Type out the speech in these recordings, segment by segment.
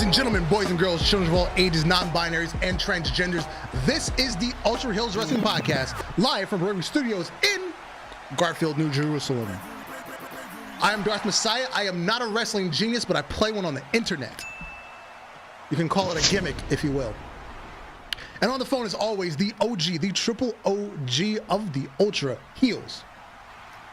and gentlemen, boys and girls, children of all ages, non-binaries, and transgenders, this is the Ultra Heelz Wrestling Podcast, live from Brooklyn Studios in Garfield, New Jerusalem. I am Darth Messiah. I am not a wrestling genius, but I play one on the internet. You can call it a gimmick, if you will. And on the phone, as always, the OG, the triple OG of the Ultra Heelz.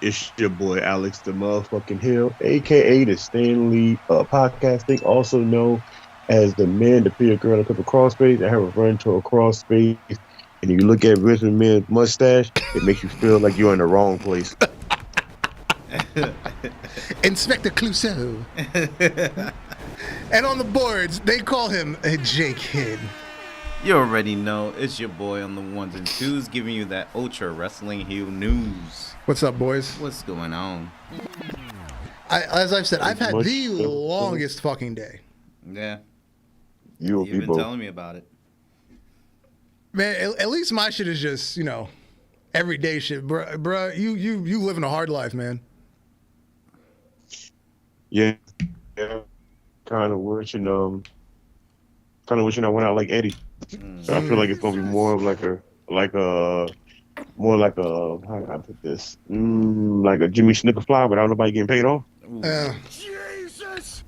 It's your boy Alex the motherfucking Hill, aka the Stanley podcasting, also known as the man, the pretty girl that took a cross space. I have a run to a cross space, and if you look at Vince McMahon's mustache, it makes you feel like you're in the wrong place. Inspector Clouseau. And on the boards, they call him a J-Kid. You already know, it's your boy on the ones and twos, giving you that Ultra Wrestling Heel news. What's up, boys? What's going on? As I've said, I've had the longest fucking day. Yeah. You've been telling me about it. Man, at least my shit is just, everyday shit. Bruh, you living a hard life, man. Yeah. Kind of wishing I went out like Eddie. So I feel like it's gonna be more of like a how can I put this? Like a Jimmy Snicker fly without nobody getting paid off. Jesus.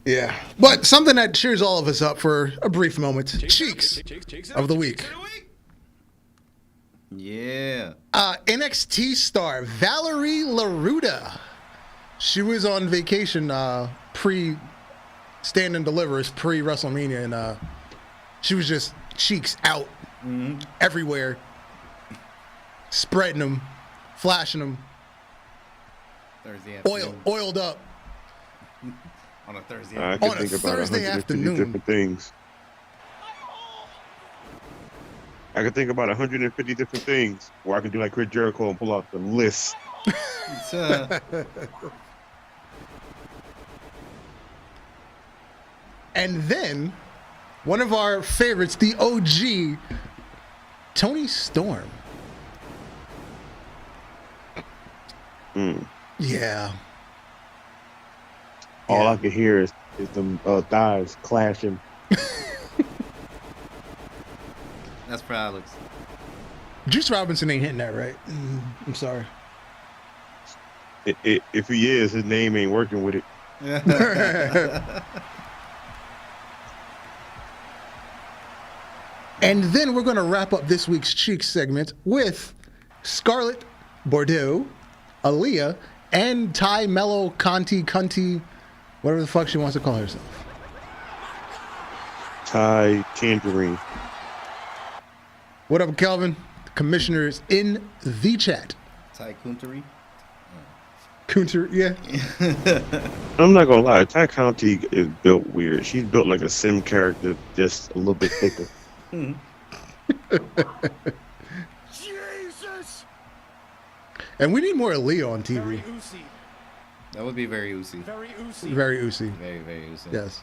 Yeah, but something that cheers all of us up for a brief moment. Cheeks of the week. Yeah. NXT star Valerie LaRuda. She was on vacation pre-Stand and Delivers, pre-WrestleMania, and she was just cheeks out everywhere, spreading them, flashing them, Thursday afternoon. oiled up. On a Thursday afternoon. On a Thursday afternoon. Different things. I can think about 150 different things where I can do like Chris Jericho and pull out the list. And then, one of our favorites, the OG, Tony Storm. Yeah. All I can hear is them thighs clashing. That's for Alex. Juice Robinson ain't hitting that right. I'm sorry. If he is, his name ain't working with it. And then we're going to wrap up this week's Cheeks segment with Scarlett Bordeaux, Aaliyah, and Ty Mello Cunty, whatever the fuck she wants to call herself. Ty Tangerine. What up, Kelvin? The commissioner is in the chat. Ty Kuntery? Kunter, yeah. I'm not gonna lie, Ty County is built weird. She's built like a sim character, just a little bit thicker. Jesus. And we need more Aaliyah on TV. That would be very oozy. Very oozy. Very, very oozy. Yes.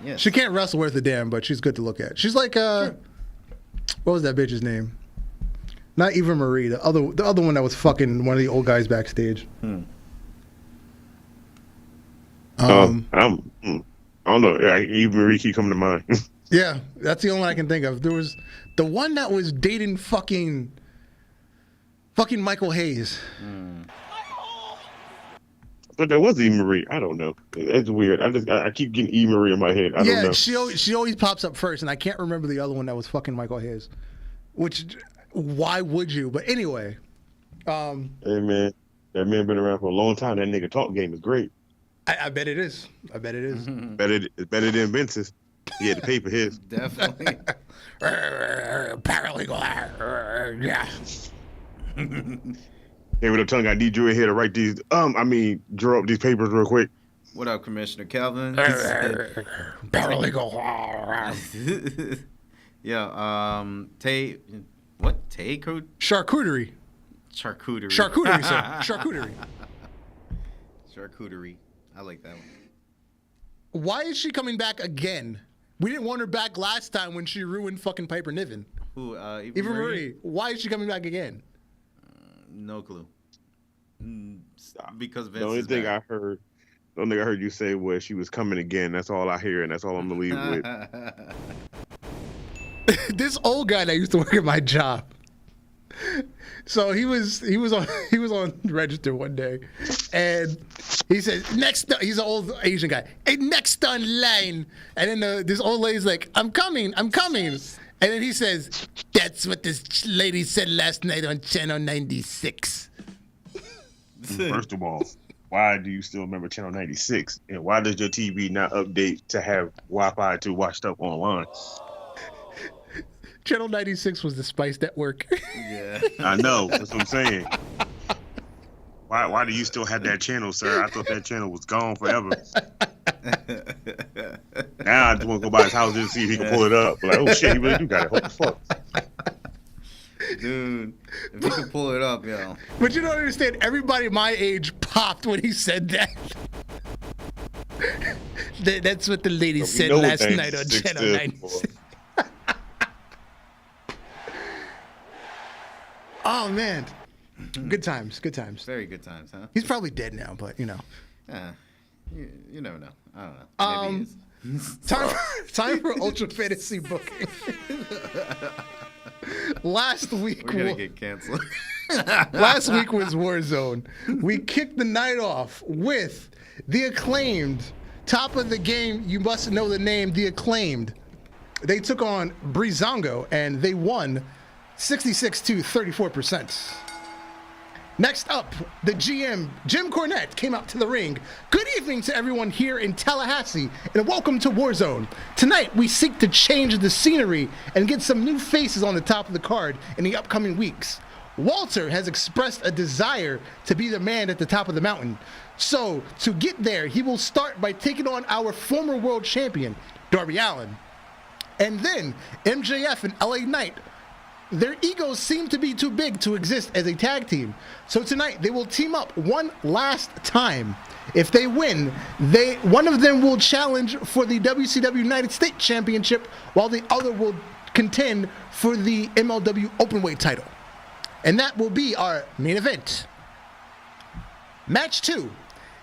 Yes. She can't wrestle worth a damn, but she's good to look at. She's like what was that bitch's name? Not Eva Marie, the other one that was fucking one of the old guys backstage. I don't know. Eva Marie keep coming to mind. Yeah, that's the only one I can think of. There was the one that was dating fucking Michael Hayes. But there was Eva Marie. I don't know. It's weird. I keep getting Eva Marie in my head. I don't know. she always pops up first, and I can't remember the other one that was fucking Michael Hayes. Which, why would you? But anyway. Hey man, that man been around for a long time. That nigga talk game is great. I bet it is. It's better than Vince's. He had to pay for his. Definitely. Paralegal. Yeah. Hey, with a tongue, I need you in here to write these. Draw up these papers real quick. What up, Commissioner Calvin? Paralegal. Yeah. Tay. What? Tay code? Charcuterie. Charcuterie, sir. Charcuterie. Charcuterie. I like that one. Why is she coming back again? We didn't want her back last time when she ruined fucking Piper Niven. Who? Eva Marie. Why is she coming back again? No clue. Because Vince The only is thing back. I heard only thing I heard you say was she was coming again. That's all I hear, and that's all I'm gonna leave with. This old guy that used to work at my job. So he was on register one day, and he said, he's an old Asian guy. Hey, next on line. And then this old lady's like, I'm coming. And then he says, that's what this lady said last night on Channel 96. First of all, why do you still remember Channel 96? And why does your TV not update to have Wi-Fi to watch stuff online? Channel 96 was the Spice Network. Yeah. I know. That's what I'm saying. Why do you still have that channel, sir? I thought that channel was gone forever. Now I just want to go by his house and see if he can pull it up. Like, oh shit, he really do got it. What the fuck? Dude, if you can pull it up, yo. But you don't understand. Everybody my age popped when he said that. That's what the lady said last night on Channel 96. Oh man, good times. Very good times, huh? He's probably dead now, but you know. You never know. I don't know. Maybe he is. Time for Ultra Fantasy booking. Last week, We're gonna get canceled. Last week was Warzone. We kicked the night off with the Acclaimed. Top of the game, you must know the name, the Acclaimed. They took on Breezango, and they won 66 to 34%. Next up, the GM, Jim Cornette, came out to the ring. Good evening to everyone here in Tallahassee, and welcome to Warzone. Tonight, we seek to change the scenery and get some new faces on the top of the card in the upcoming weeks. Walter has expressed a desire to be the man at the top of the mountain. So, to get there, he will start by taking on our former world champion, Darby Allin. And then, MJF and LA Knight. Their egos seem to be too big to exist as a tag team. So tonight, they will team up one last time. If they win, one of them will challenge for the WCW United States Championship, while the other will contend for the MLW Openweight title. And that will be our main event. Match 2.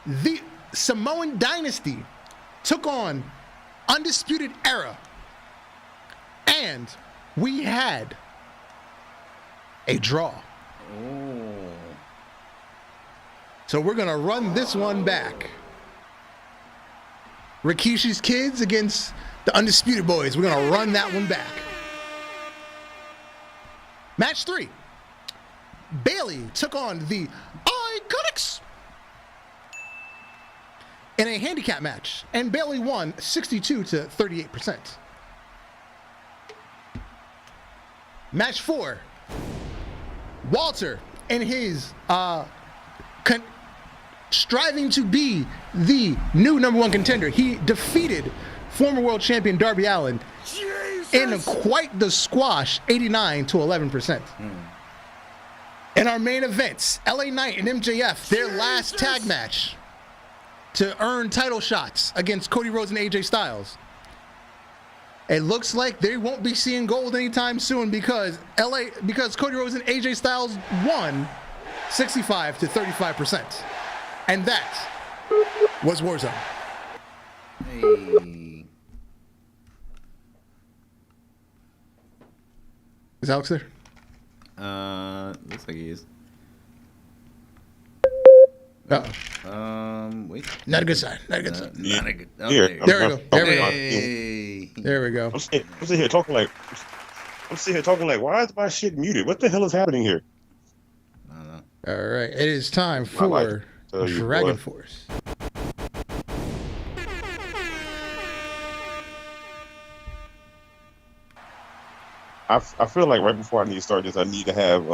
The Samoan Dynasty took on Undisputed Era. And we had a draw. Oh. So we're going to run this one back. Rikishi's Kids against the Undisputed Boys. We're going to run that one back. Match 3. Bailey took on the Iconics in a handicap match, and Bailey won 62 to 38%. Match 4. Walter and his striving to be the new #1 contender. He defeated former world champion Darby Allin in quite the squash, 89 to 11%. In our main events, LA Knight and MJF, their last tag match to earn title shots against Cody Rhodes and AJ Styles. It looks like they won't be seeing gold anytime soon because Cody Rhodes and AJ Styles won 65 to 35%. And that was Warzone. Hey. Is Alex there? Looks like he is. Wait. Not a good sign. Not a good sign. Not a good. Oh, Here, There we go. There we go. Hey. There we go. I'm sitting here talking like, why is my shit muted? What the hell is happening here? I don't know. All right. It is time My life. for Tell you Dragon what. Force. I feel like right before I need to start this, I need to have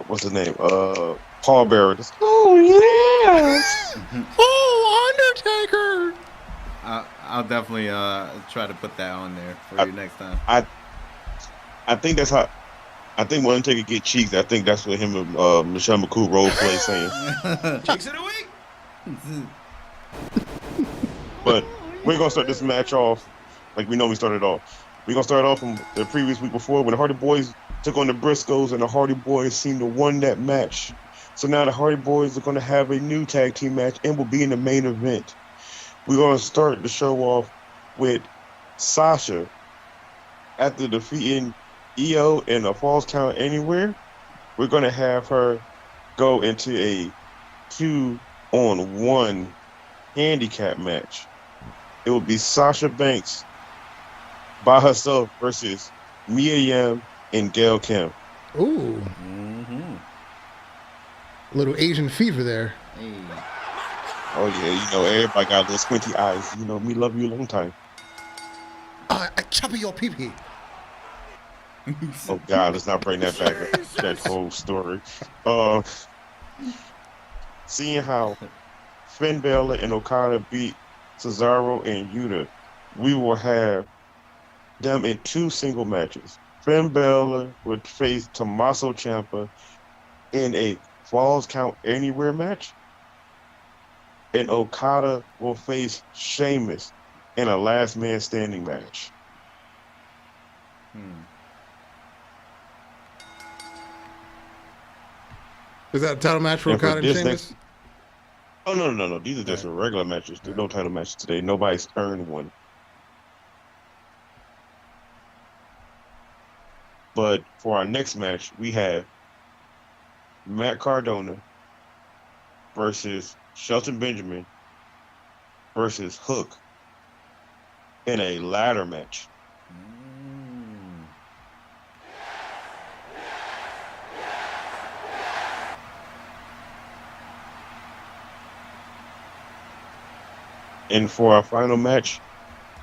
what's his name? Paul Bearer. Just, oh yes. Oh, Undertaker! I'll definitely try to put that on there for you next time. I think that's how. I think when Undertaker get cheeks, I think that's what him and Michelle McCool role play saying. Cheeks of the week. But we're gonna start this match off like we know we started off. We're gonna start off from the previous week before when the Hardy Boys took on the Briscoes, and the Hardy Boys seemed to won that match So now the Hardy Boys are going to have a new tag team match and will be in the main event. We're going to start the show off with Sasha after defeating Io in a Falls Count Anywhere. We're going to have her go into a 2-on-1 handicap match. It will be Sasha Banks by herself versus Mia Yim and Gail Kim. Ooh. Mm-hmm. A little Asian fever there. Hey. Oh yeah, everybody got little squinty eyes. Me love you a long time. I chop your pee-pee. Oh God, let's not bring that back up. That whole story. Seeing how Finn Balor and Okada beat Cesaro and Yuta, we will have them in 2 single matches. Finn Balor would face Tommaso Ciampa in a Falls Count Anywhere match, and Okada will face Sheamus in a Last Man Standing match. Is that a title match for Okada and Sheamus? Oh, no. These are just regular matches. There's no title matches today. Nobody's earned one. But for our next match, we have Matt Cardona versus Shelton Benjamin versus Hook in a ladder match. And for our final match,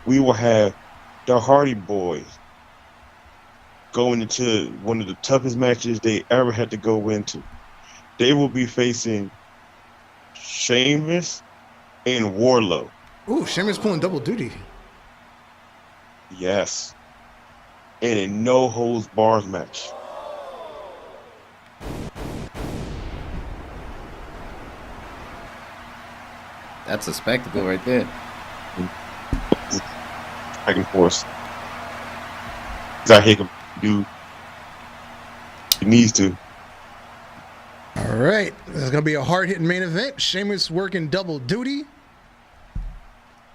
we will have the Hardy Boys going into one of the toughest matches they ever had to go into. They will be facing Sheamus and Wardlow. Ooh, Sheamus pulling double duty. Yes. In a no-holds-barred match. That's a spectacle right there. Back and forth. He can do. He needs to. All right. This is going to be a hard-hitting main event. Sheamus working double duty.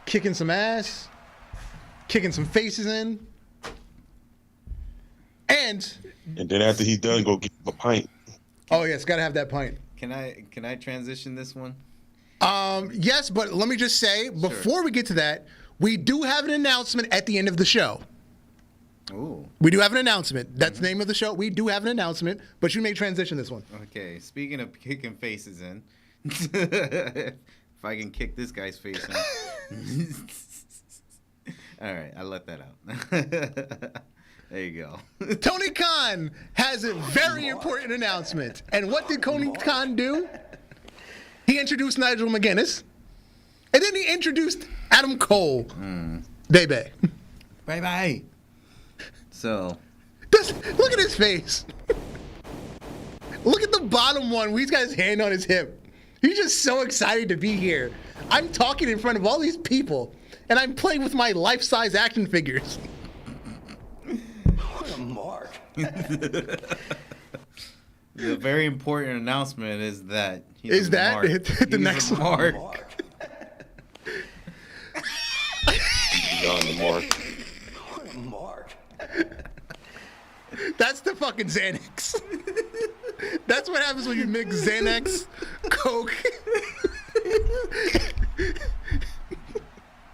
Kicking some ass. Kicking some faces in. And then after he's done, go get a pint. Oh, yes. Got to have that pint. Can I transition this one? Yes, but let me just say, before we get to that, we do have an announcement at the end of the show. Ooh. We do have an announcement. That's the name of the show. We do have an announcement, but you may transition this one. Okay, speaking of kicking faces in, if I can kick this guy's face in. All right, I let that out. There you go. Tony Khan has a very important announcement. And what did Tony Khan do? He introduced Nigel McGuinness, and then he introduced Adam Cole. Baby. Bye-bye. So. Look at his face. Look at the bottom one where he's got his hand on his hip. He's just so excited to be here. I'm talking in front of all these people, and I'm playing with my life-size action figures. What a mark. The very important announcement is that he's the next mark. He's on the mark. What a mark. That's the fucking Xanax. That's what happens when you mix Xanax, Coke.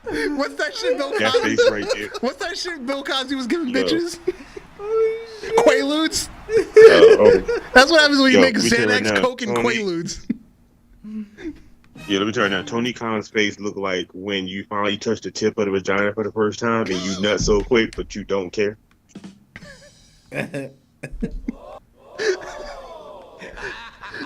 What's that shit Bill Cosby? That face right there. What's that shit Bill Cosby was giving bitches? Quaaludes. That's what happens when you make Xanax, Coke, and Quaaludes. Yeah, let me tell you now. Tony Khan's face looked like when you finally touch the tip of the vagina for the first time and you nut so quick, but you don't care.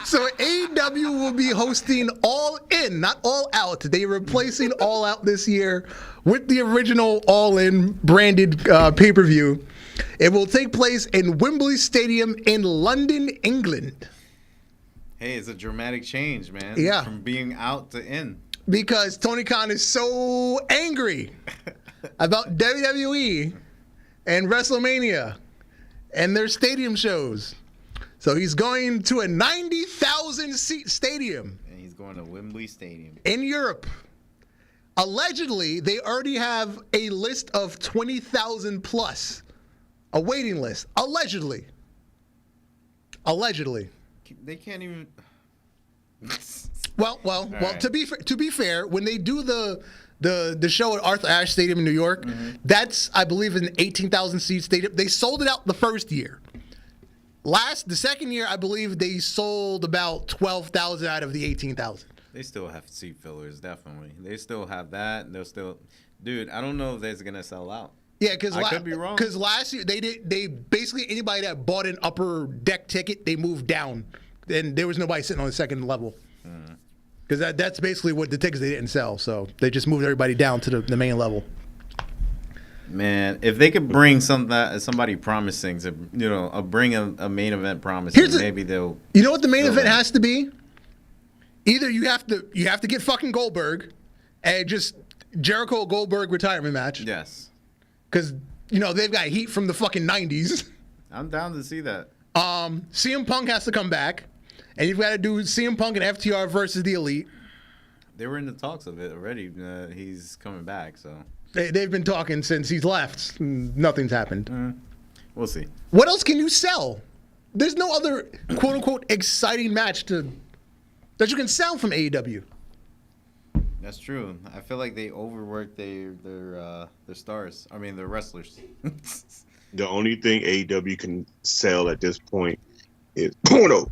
So AEW will be hosting All In, not All Out. They're replacing All Out this year with the original All In branded pay-per-view. It will take place in Wembley Stadium in London, England. Hey, it's a dramatic change, man. Yeah. From being out to in. Because Tony Khan is so angry about WWE and WrestleMania and their stadium shows. So he's going to a 90,000 20,000-seat stadium. And he's going to Wembley Stadium. In Europe. Allegedly, they already have a list of 20,000 plus. A waiting list. Allegedly. They can't even... Well. right. To be fair, when they do the show at Arthur Ashe Stadium in New York, that's, I believe, an 18,000-seat stadium. They sold it out the first year. The second year, I believe they sold about 12,000 out of the 18,000. They still have seat fillers, definitely. They still have that. They'll still... Dude, I don't know if they're going to sell out. Yeah, because I could be wrong. Because last year, they basically, anybody that bought an upper deck ticket, they moved down. And there was nobody sitting on the second level. Because that's basically what the tickets they didn't sell. So they just moved everybody down to the main level. Man, if they could bring somebody promising to, bring a main event promising, maybe they'll. You know what the main event has to be? Either you have to get fucking Goldberg, and just Jericho Goldberg retirement match. Yes. Because they've got heat from the fucking 90s. I'm down to see that. CM Punk has to come back, and you've got to do CM Punk and FTR versus the Elite. They were in the talks of it already. He's coming back, so. They've been talking since he's left. Nothing's happened. We'll see. What else can you sell? There's no other quote unquote exciting match that you can sell from AEW. That's true. I feel like they overworked their stars. I mean, their wrestlers. The only thing AEW can sell at this point is porno.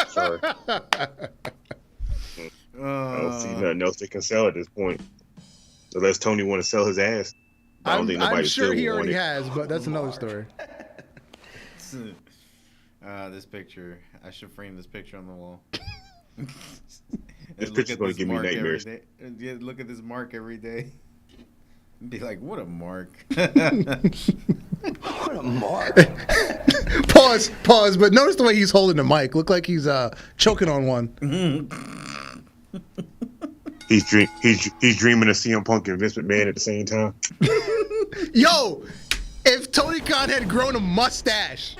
Sorry. I don't see nothing else they can sell at this point. Unless Tony want to sell his ass. I'm sure he already has, but that's another story. This picture. I should frame this picture on the wall. This picture's going to give me nightmares. Yeah, look at this mark every day. Be like, what a mark. What a mark. Pause, but notice the way he's holding the mic. Look like he's choking on one. He's dreaming of CM Punk and Vince McMahon at the same time. Yo, if Tony Khan had grown a mustache.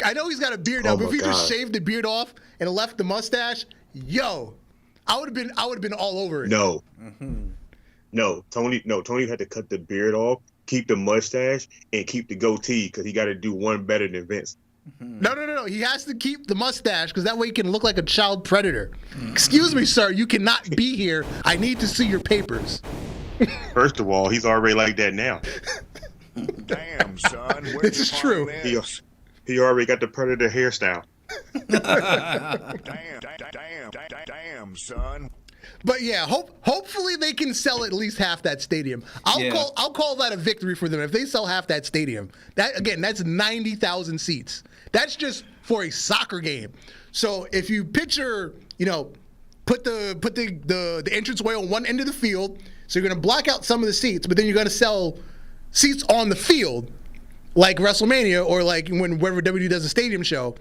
I know he's got a beard now, but if he just shaved the beard off and left the mustache, yo, I would have been all over it. No. Tony had to cut the beard off, keep the mustache, and keep the goatee because he got to do one better than Vince. No. He has to keep the mustache because that way he can look like a child predator. Excuse me, sir. You cannot be here. I need to see your papers. First of all, he's already like that now. Damn, son. This is true. He already got the predator hairstyle. Damn, son. But yeah, hopefully they can sell at least half that stadium. I'll call that a victory for them if they sell half that stadium. That's 90,000 seats. That's just for a soccer game. So if you picture, put the entranceway on one end of the field, so you're gonna block out some of the seats, but then you're gonna sell seats on the field, like WrestleMania or like wherever WWE does a stadium show.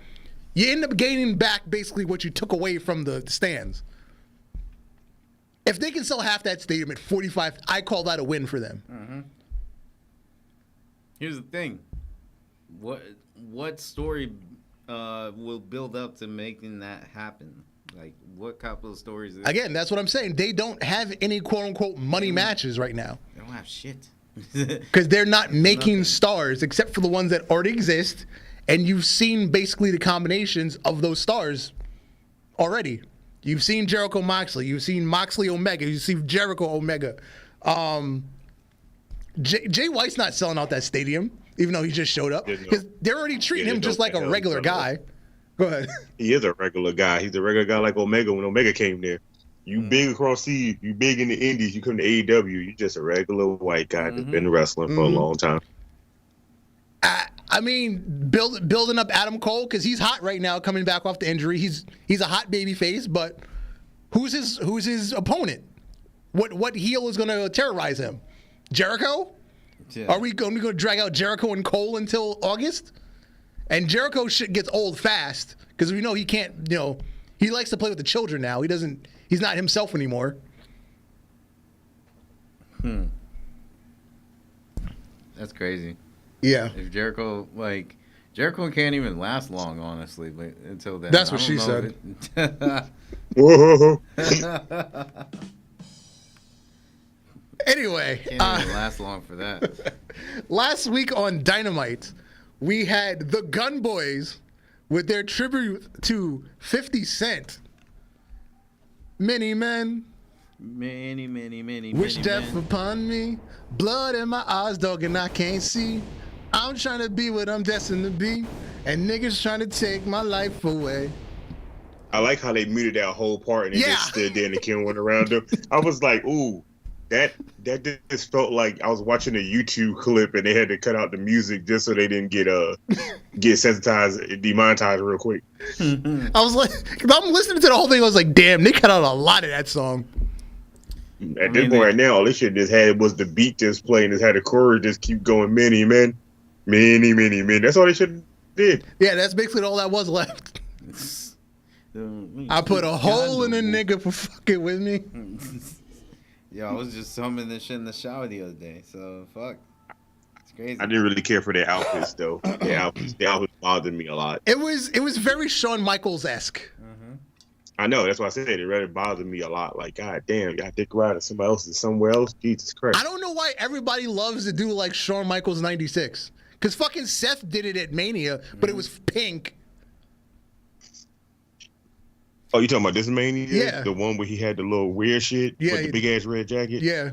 You end up gaining back basically what you took away from the stands. If they can sell half that stadium at 45, I call that a win for them. Mm-hmm. Here's the thing. What story will build up to making that happen? Like, what couple of stories? Again, that's what I'm saying. They don't have any quote-unquote money matches right now. They don't have shit. Because they're not making stars except for the ones that already exist. And you've seen basically the combinations of those stars already. You've seen Jericho Moxley. You've seen Moxley Omega. You've seen Jericho Omega. Jay White's not selling out that stadium, even though he just showed up. Because they're already treating him just like a regular guy. Go ahead. He is a regular guy. He's a regular guy like Omega when Omega came there. You big across seas. You big in the Indies. You come to AEW. You're just a regular white guy that's been wrestling for a long time. I mean, building up Adam Cole because he's hot right now, coming back off the injury. He's a hot baby face, but who's his opponent? What heel is going to terrorize him? Jericho? Yeah. Are we going to drag out Jericho and Cole until August? And Jericho shit gets old fast because we know he can't. He likes to play with the children now. He's not himself anymore. That's crazy. Yeah. If Jericho, Jericho can't even last long, honestly, but until then. That's what she said. Whoa. Anyway, Can't even last long for that. last week on Dynamite, we had the Gunn Boys with their tribute to 50 Cent. Many men Many wish death men. upon me. Blood in my eyes, dog, and I can't see. I'm trying to be what I'm destined to be, and niggas trying to take my life away. I like how they muted that whole part and they Yeah. just stood there and the camera went around them. I was like, ooh, that just felt like I was watching a YouTube clip and they had to cut out the music just so they didn't get sensitized, demonetized real quick. I was like, 'cause I'm listening to the whole thing. I was like, damn, they cut out a lot of that song. At this point right now, all they should just had was the beat just playing, just had the chorus just keep going, many men. That's all they should have did. Yeah, that's basically all that was left. I put a hole in a nigga for fucking with me. Yo, I was just humming this shit in the shower the other day, so fuck. It's crazy. I didn't really care for their outfits though. Their outfits bothered me a lot. It was very Shawn Michaels-esque. I know, that's why I said it really bothered me a lot. Like, god damn, y'all dick around and somebody else is somewhere else. Jesus Christ. I don't know why everybody loves to do like Shawn Michaels 96. Because fucking Seth did it at Mania, but it was pink. Oh, you talking about this Mania? Yeah. The one where he had the little weird shit with the big ass red jacket? Yeah.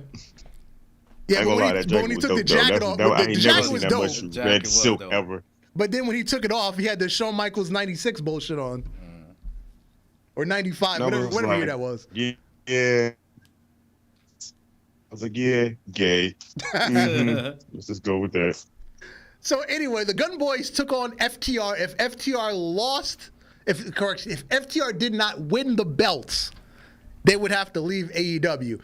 Yeah, I ain't gonna lie, but when he took the jacket off, I the ain't never jacket seen was that dope. much The jacket red was silk dope. ever. But then when he took it off, he had the Shawn Michaels 96 bullshit on. Or 95, whatever year that was. Yeah. I was like, yeah, gay. Mhm. Let's just go with that. So anyway, the Gunn Boys took on FTR. If FTR lost, if FTR did not win the belts, they would have to leave AEW.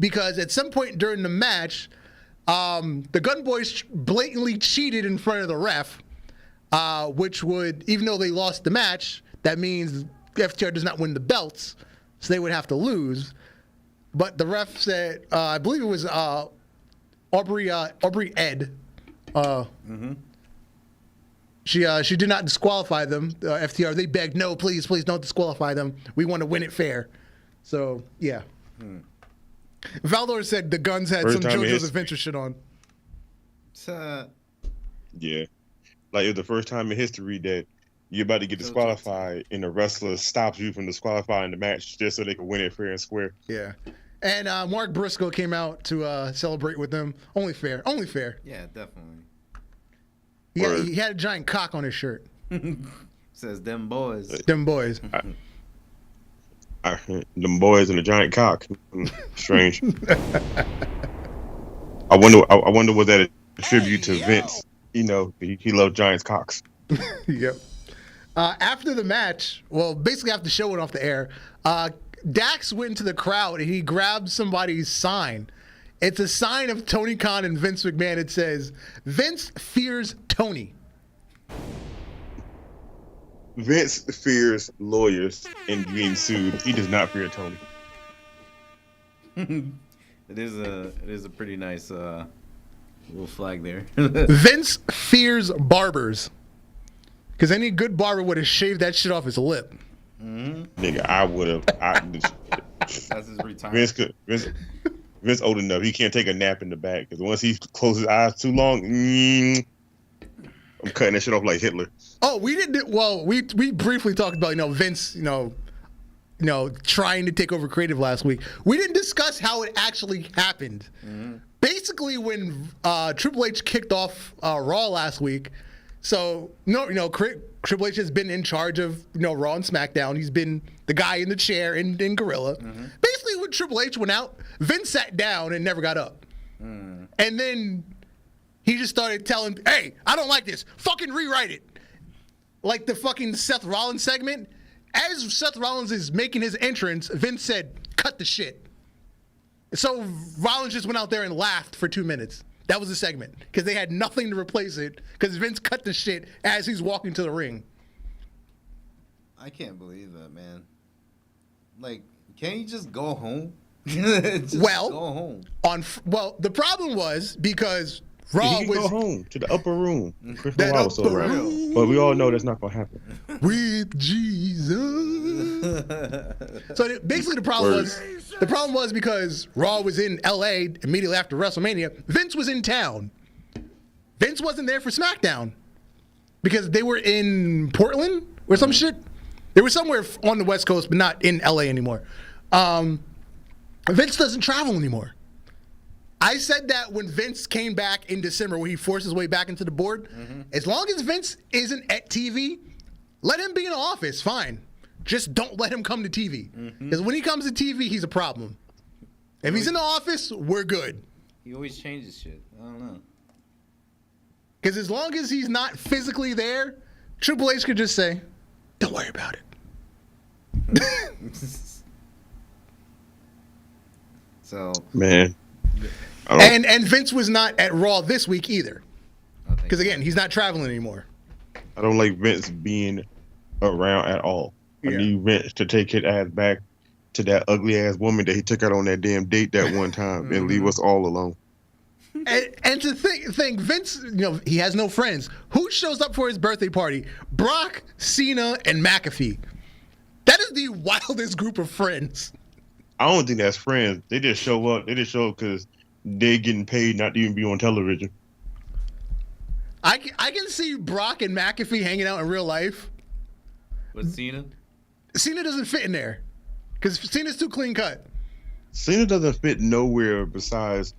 Because at some point during the match, the Gunn Boys blatantly cheated in front of the ref, which would, even though they lost the match, that means FTR does not win the belts, so they would have to lose. But the ref said, I believe it was Aubrey Ed. She did not disqualify them. FTR, they begged, no, please don't disqualify them. We want to win it fair. So yeah. Valdor said the Guns had First some time in JoJo's history. Adventure shit on. Yeah. Like, it's the first time in history that you're about to get disqualified and the wrestler stops you from disqualifying the match just so they can win it fair and square. Yeah. And Mark Briscoe came out to celebrate with them. Only fair. Only fair. Yeah, definitely. He had a giant cock on his shirt. Says them boys. Them boys. Them boys and the giant cock. Strange. I wonder was that a tribute to Vince? You know, he loved giant cocks. Yep. After the match, well, basically after the show went off the air, Dax went into the crowd and he grabbed somebody's sign. It's a sign of Tony Khan and Vince McMahon. It says, Vince fears Tony. Vince fears lawyers and being sued. He does not fear Tony. It is a pretty nice little flag there. Vince fears barbers. Because any good barber would have shaved that shit off his lip. Nigga, I would have. That's his retirement. Vince old enough. He can't take a nap in the back because once he closes his eyes too long, I'm cutting that shit off like Hitler. Oh, we didn't. Well, we briefly talked about Vince, trying to take over creative last week. We didn't discuss how it actually happened. Basically, when Triple H kicked off Raw last week, so Triple H has been in charge of Raw and SmackDown. He's been the guy in the chair in Gorilla. Basically, when Triple H went out, Vince sat down and never got up. And then he just started telling, hey, I don't like this. Fucking rewrite it. Like the fucking Seth Rollins segment. As Seth Rollins is making his entrance, Vince said, cut the shit. So Rollins just went out there and laughed for 2 minutes. That was the segment. Because they had nothing to replace it. Because Vince cut the shit as he's walking to the ring. I can't believe that, man. Like, can't you just go home? Just Well, go home. The problem was because Raw he can was go home to the upper room. Chris that Benoit was so upper right. room But we all know that's not gonna happen. with Jesus. So basically, the problem was because Raw was in LA immediately after WrestleMania. Vince was in town. Vince wasn't there for SmackDown because they were in Portland or some shit. They were somewhere on the West Coast, but not in LA anymore. Vince doesn't travel anymore. I said that when Vince came back in December, when he forced his way back into the board. As long as Vince isn't at TV, let him be in the office, fine. Just don't let him come to TV. Because when he comes to TV, he's a problem. If he's in the office, we're good. He always changes shit. I don't know. Because as long as he's not physically there, Triple H could just say, don't worry about it. So, Man. And Vince was not at Raw this week either. Because again, he's not traveling anymore. I don't like Vince being around at all. I Yeah. need Vince to take his ass back to that ugly ass woman that he took out on that damn date that one time and leave us all alone. And to think, Vince, he has no friends. Who shows up for his birthday party? Brock, Cena, and McAfee. That is the wildest group of friends. I don't think that's friends. They just show up. They just show up because they getting paid not to even be on television. I can see Brock and McAfee hanging out in real life. with Cena? Cena doesn't fit in there because Cena's too clean cut. Cena doesn't fit nowhere besides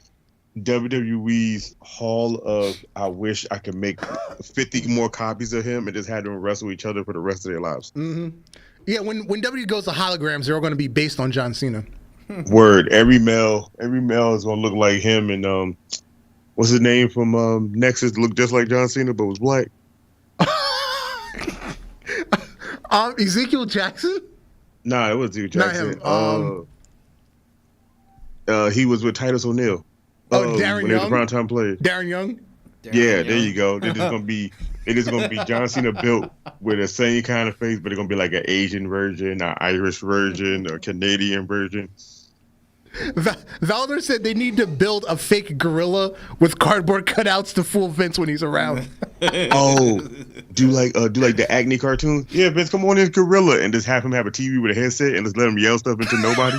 WWE's hall of I wish I could make 50 more copies of him and just have them wrestle each other for the rest of their lives. Yeah, when WWE goes to holograms, they're all going to be based on John Cena. Word. Every male is gonna look like him and what's his name from Nexus looked just like John Cena but was black. Ezekiel Jackson? Nah, it was Ezekiel Jackson. He was with Titus O'Neil. Darren when he was Young? a primetime player. Darren Young? Yeah, there you go. They're just gonna be John Cena built with the same kind of face, but it's gonna be like an Asian version, an Irish version, a Canadian version. Valder said they need to build a fake gorilla with cardboard cutouts to fool Vince when he's around. Oh, do like the Acne cartoon? Yeah, Vince, come on in, gorilla, and just have him have a TV with a headset and just let him yell stuff into nobody.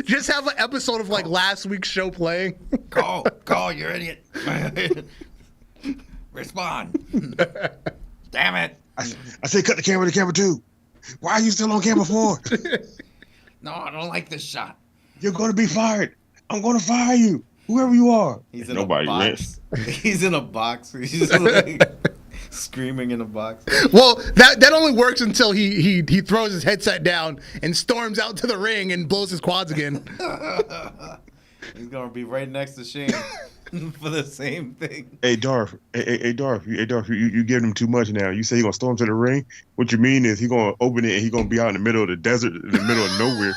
Just have an episode of like last week's show playing. Call, you idiot. Respond. Damn it. I say cut the camera to camera 2. Why are you still on camera 4? No, I don't like this shot. You're going to be fired. I'm going to fire you, whoever you are. He's in Nobody, a box. He's in a box. He's just like screaming in a box. Well, that only works until he throws his headset down and storms out to the ring and blows his quads again. He's gonna be right next to Shane for the same thing. Hey Darth, you giving him too much now. You say he's gonna storm to the ring. What you mean is he's gonna open it and he's gonna be out in the middle of the desert, in the middle of nowhere.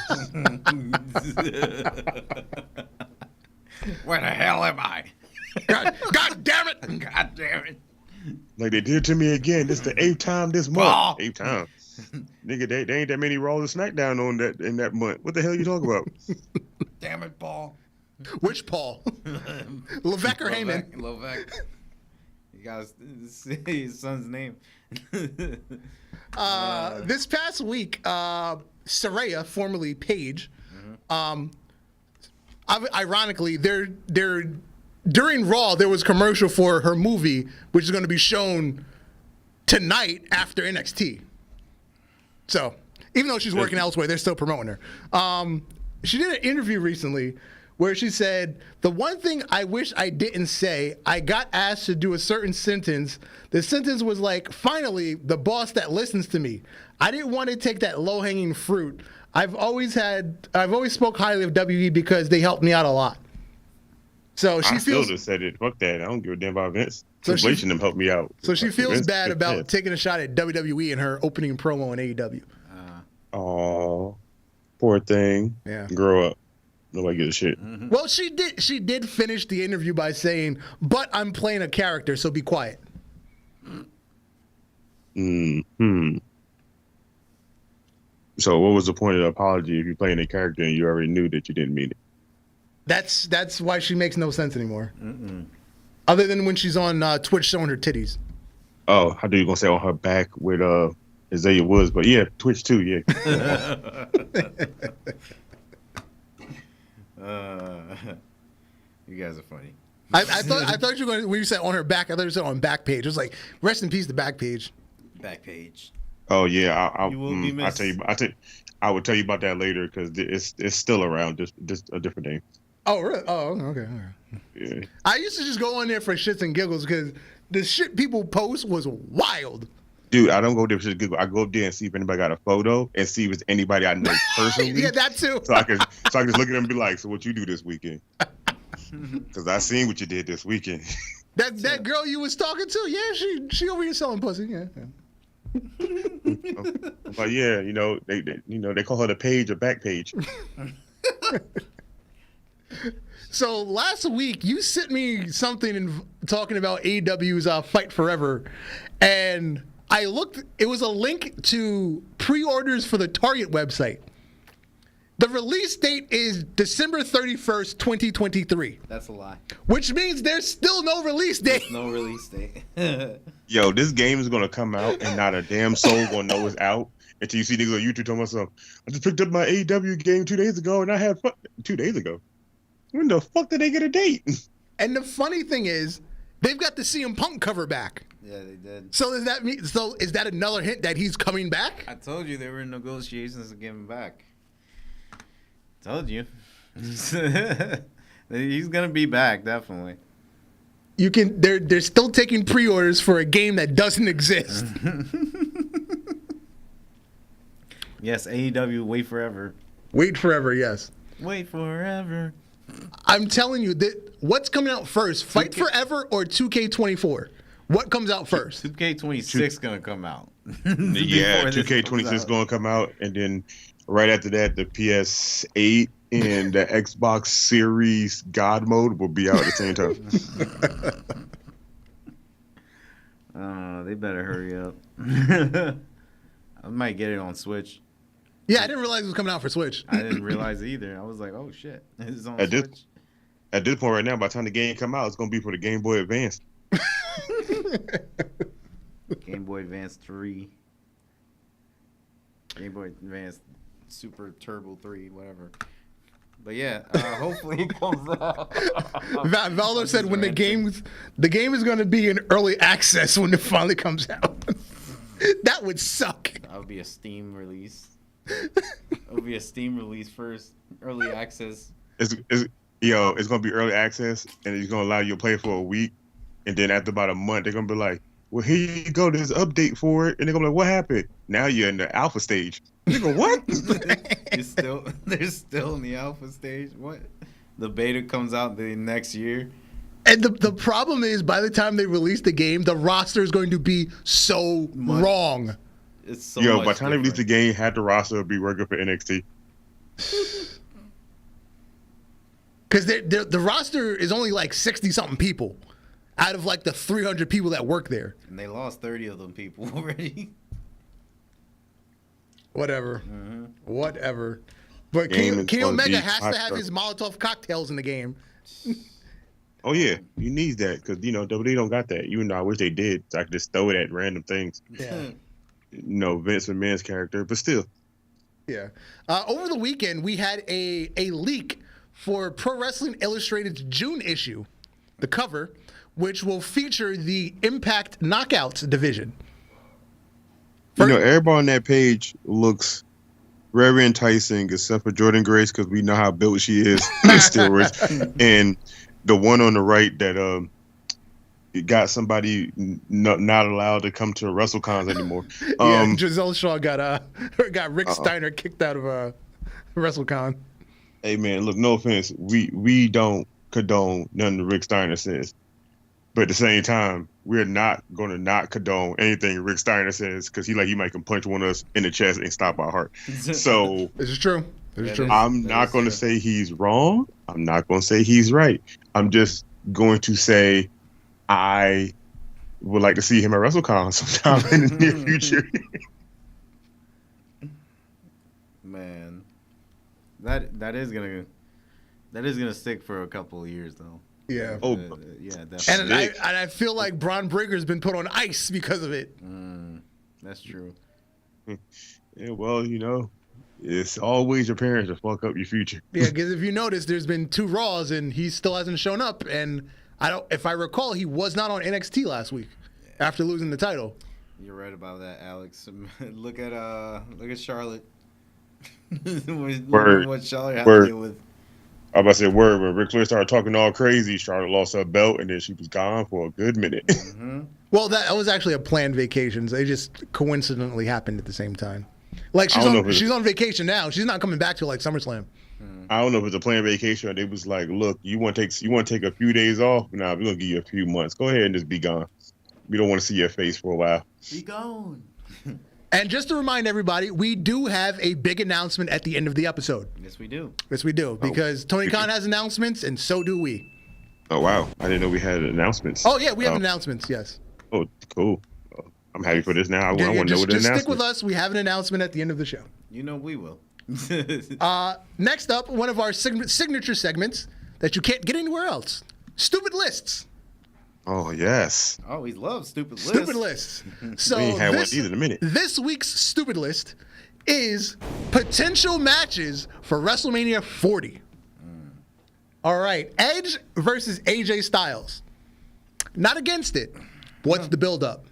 Where the hell am I? God damn it! God damn it! Like they did to me again. This the 8th time this month. Oh. 8th time. Nigga, they ain't that many Raw and SmackDown on that in that month. What the hell you talking about? Damn it, Paul. Which Paul? Levesque or Heyman? Levesque. You gotta say his son's name. This past week, Saraya, formerly Paige, ironically, during Raw, there was a commercial for her movie, which is going to be shown tonight after NXT. So, even though she's working elsewhere, they're still promoting her. She did an interview recently where she said, the one thing I wish I didn't say, I got asked to do a certain sentence. The sentence was like, finally, the boss that listens to me. I didn't want to take that low-hanging fruit. I've always spoke highly of WE because they helped me out a lot. So she still feels just said it. Fuck that. I don't give a damn about Vince. So Triple H and them helped me out. So she feels Vince, bad about yeah. taking a shot at WWE in her opening promo in AEW. Oh, poor thing. Yeah. Grow up. Nobody gives a shit. Well, she did finish the interview by saying, "But I'm playing a character, so be quiet." So what was the point of the apology if you're playing a character and you already knew that you didn't mean it? That's why she makes no sense anymore. Other than when she's on Twitch showing her titties. Oh, how do you gonna say on her back with Isaiah Woods? But yeah, Twitch too. Yeah. You guys are funny. I thought you were going to, when you said on her back, I thought you said on back page. It was like, rest in peace, the back page. Back page. Oh yeah, You will be missed. I will tell you about that later because it's still around, just a different name. Oh really? Oh okay. All right. Yeah. I used to just go on there for shits and giggles because the shit people post was wild. Dude, I don't go there for Google. I go up there and see if anybody got a photo and see if it's anybody I know personally. Yeah, that too. So I can just look at them and be like, so what you do this weekend? Because I seen what you did this weekend. That girl you was talking to, yeah, she over here selling pussy. Yeah. But yeah, they call her the page or back page. So last week you sent me something talking about AEW's Fight Forever, and I looked. It was a link to pre-orders for the Target website. The release date is December 31st, 2023. That's a lie. Which means there's still no release date. No release date. Yo, this game is gonna come out and not a damn soul gonna know it's out until you see niggas on YouTube telling myself, I just picked up my AEW game 2 days ago and I had fun 2 days ago. When the fuck did they get a date? And the funny thing is, they've got the CM Punk cover back. Yeah, they did. So does that mean? So is that another hint that he's coming back? I told you they were in negotiations to give him back. Told you. He's gonna be back, definitely. You can. They're still taking pre-orders for a game that doesn't exist. Yes, AEW. Wait forever. Wait forever. Yes. Wait forever. I'm telling you that what's coming out first, Fight Forever or 2K24? What comes out first? 2K26 gonna come out. Yeah, 2K26 is gonna come out, and then right after that, the PS8 and the Xbox Series God mode will be out at the same time. They better hurry up. I might get it on Switch. Yeah, I didn't realize it was coming out for Switch. I didn't realize it either. I was like, oh shit, it's on At Switch. At this point right now, by the time the game come out, it's gonna be for the Game Boy Advance. Game Boy Advance 3. Game Boy Advance Super Turbo 3, whatever. But yeah, hopefully it comes out. Valdo said when the game is going to be in early access when it finally comes out. That would suck. That would be a Steam release. It would be a Steam release first, early access. It's gonna be early access, and it's gonna allow you to play for a week, and then after about a month, they're gonna be like, "Well, here you go. There's an update for it," and they're gonna be like, "What happened?" Now you're in the alpha stage. You go, "What?" They're still in the alpha stage. What? The beta comes out the next year. And the problem is, by the time they release the game, the roster is going to be so wrong. It's so Yo, much by the time they release the game, had the roster be working for NXT. Because the roster is only like 60-something people out of like the 300 people that work there. And they lost 30 of them people already. Whatever. Mm-hmm. Whatever. But Kenny Omega has to have his Molotov cocktails in the game. Oh, yeah. You need that because, WWE don't got that. Even though I wish they did. So I could just throw it at random things. Yeah. Vince McMahon's character, but still. Yeah. Over the weekend, we had a leak for Pro Wrestling Illustrated's June issue, the cover, which will feature the Impact Knockouts division. Everybody on that page looks very enticing, except for Jordan Grace, because we know how built she is in steroids. And the one on the right that got somebody not allowed to come to WrestleCons anymore. Yeah, Giselle Shaw got Rick Steiner kicked out of WrestleCon. Hey man, look, no offense, we don't condone none of Rick Steiner says, but at the same time, we're not going to not condone anything Rick Steiner says because he might can punch one of us in the chest and stop our heart. So this is true. This is true. I'm not going to say he's wrong. I'm not going to say he's right. I'm just going to say I would like to see him at WrestleCon sometime in the near future. Man, that is gonna That is gonna stick for a couple of years, though. Yeah. Oh, Yeah, definitely. And I feel like Braun Breaker's been put on ice because of it. That's true. yeah, well, it's always your parents that fuck up your future. Yeah, because if you notice, there's been 2 Raws and he still hasn't shown up. And if I recall, he was not on NXT last week after losing the title. You're right about that, Alex. Look at Charlotte. What Charlotte had to deal with. I'm about to say word when Ric Flair started talking all crazy. Charlotte lost her belt and then she was gone for a good minute. Well, that was actually a planned vacation. They just coincidentally happened at the same time. Like she's on vacation now. She's not coming back till like SummerSlam. I don't know if it's a planned vacation or they was like, look, you want to take a few days off? Nah, we're gonna give you a few months. Go ahead and just be gone. We don't want to see your face for a while. Be gone. And just to remind everybody, we do have a big announcement at the end of the episode. Yes, we do. Yes, we do. Because Tony Khan has announcements, and so do we. Oh, wow. I didn't know we had announcements. Oh, yeah, we have announcements, yes. Oh, cool. I'm happy for this now. I want to know what the just announcement. stick with us. We have an announcement at the end of the show. We will. Next up, one of our signature segments that you can't get anywhere else. Stupid lists. Oh, yes. Oh, he loves stupid lists. Stupid lists. So we ain't had one either in a minute. This week's stupid list is potential matches for WrestleMania 40. All right. Edge versus AJ Styles. Not against it. What's the build-up?